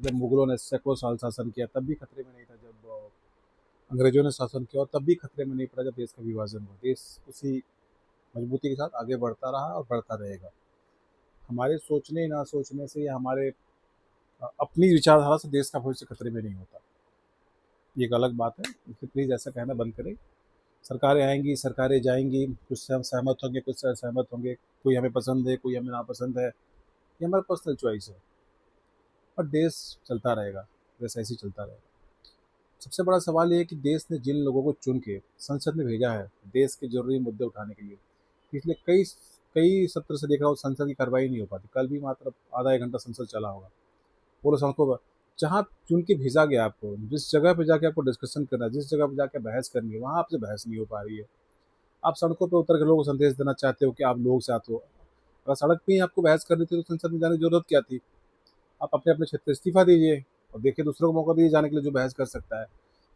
जब मुगलों ने सैकड़ों साल शासन किया तब भी खतरे में नहीं था, जब अंग्रेजों ने शासन किया और तब भी खतरे में नहीं पड़ा, जब देश का विभाजन हुआ देश उसी मजबूती के साथ आगे बढ़ता रहा और बढ़ता रहेगा। हमारे सोचने ना सोचने से या हमारे अपनी विचारधारा से देश का भविष्य खतरे में नहीं होता। ये एक अलग बात है, इसलिए प्लीज़ ऐसा कहना बंद करें। सरकारें आएंगी, सरकारें जाएंगी, कुछ से हम सहमत होंगे, कुछ से असहमत होंगे, कोई हमें पसंद है, कोई हमें नापसंद है, ये हमारा पर्सनल चॉइस है। और देश चलता रहेगा, देश ऐसे ही चलता रहेगा। सबसे बड़ा सवाल ये है कि देश ने जिन लोगों को चुन के संसद में भेजा है देश के जरूरी मुद्दे उठाने के लिए, पिछले कई कई सत्र से देख रहा हूँ संसद की कार्रवाई नहीं हो पाती। कल भी मात्र आधा एक घंटा संसद चला होगा। पूरे सड़कों पर जहाँ चुन के भेजा गया आपको, जिस जगह पे जाके आपको डिस्कशन करना है, जिस जगह पे जाके बहस करनी है, वहाँ आपसे बहस नहीं हो पा रही है। आप सड़कों पे उतर के लोगों को संदेश देना चाहते हो कि आप लोग साथ हो। अगर सड़क पे ही आपको बहस करनी थी तो संसद में जाने की जरूरत क्या थी? आप अपने अपने क्षेत्र इस्तीफा दीजिए और देखिए दूसरों को मौका दीजिए जाने के लिए जो बहस कर सकता है।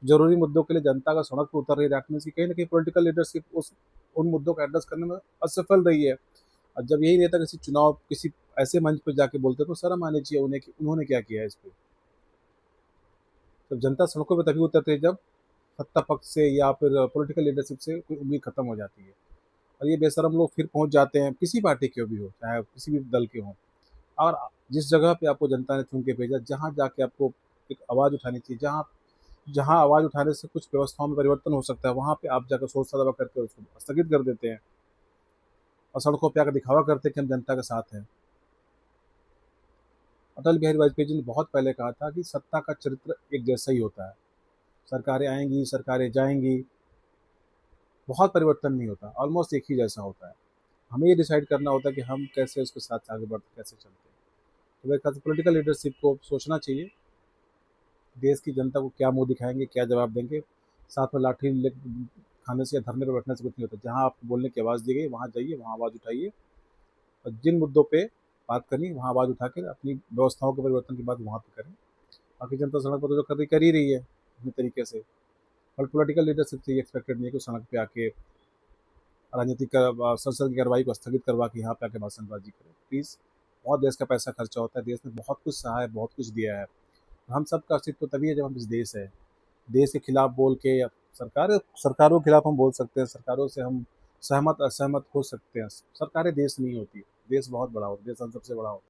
जरूरी मुद्दों के लिए जनता का सड़क पर उतर रही है, दैट की कहीं ना कहीं पॉलिटिकल लीडरशिप उस उन मुद्दों का एड्रेस करने में असफल रही है। और जब यही नेता किसी चुनाव किसी ऐसे मंच पर जाके बोलते तो शर्म आनी चाहिए उन्हें कि उन्होंने क्या किया है इस पे। जब जनता सड़कों पर तभी उतरती है जब सत्ता पक्ष से या फिर पॉलिटिकल लीडरशिप से कोई उम्मीद खत्म हो जाती है। और ये बेशरम लोग फिर पहुंच जाते हैं, किसी पार्टी के भी हो, चाहे किसी भी दल के हों। और जिस जगह पे आपको जनता ने चुन के भेजा, जहाँ जाके आपको एक आवाज़ उठानी चाहिए, जहाँ जहाँ आवाज़ उठाने से कुछ व्यवस्थाओं में परिवर्तन हो सकता है, वहाँ पे आप जाकर शोर शराबा करके उसको स्थगित कर देते हैं और सड़कों पे आकर दिखावा करते हैं कि हम जनता के साथ हैं। अटल बिहारी वाजपेयी जी ने बहुत पहले कहा था कि सत्ता का चरित्र एक जैसा ही होता है। सरकारें आएंगी, सरकारें जाएंगी, बहुत परिवर्तन नहीं होता, ऑलमोस्ट एक ही जैसा होता है। हमें ये डिसाइड करना होता है कि हम कैसे उसके साथ आगे बढ़ते, कैसे चलते हैं। तो मेरे ख्याल से पॉलिटिकल लीडरशिप को सोचना चाहिए, देश की जनता को क्या मुंह दिखाएंगे, क्या जवाब देंगे। साथ में लाठी खाने से या धरने पर बैठने से कुछ नहीं होता। जहाँ आपको बोलने की आवाज़ दी गई वहाँ जाइए, वहाँ आवाज़ उठाइए और जिन मुद्दों पे बात करनी है वहाँ आवाज़ उठा कर अपनी व्यवस्थाओं के परिवर्तन की बात वहाँ पे करें। बाकी जनता सड़क पर तो जो कर ही रही है अपने तरीके से। और पॉलिटिकल लीडरशिप से ये एक्सपेक्टेड नहीं है कि सड़क पे आके राजनीतिक संसद की कार्रवाई को स्थगित करवा के यहाँ पे आके भाषणबाजी करें प्लीज़। बहुत देश का पैसा खर्चा होता है, देश ने बहुत कुछ सहा है, बहुत कुछ दिया है। हम सबका अस्तित्व तभी है जब हम इस देश है। देश के खिलाफ बोल के या सरकारों के खिलाफ हम बोल सकते हैं, सरकारों से हम सहमत असहमत हो सकते हैं। सरकारें देश नहीं होती, देश बहुत बड़ा होता है, देश हम सबसे बड़ा होता है।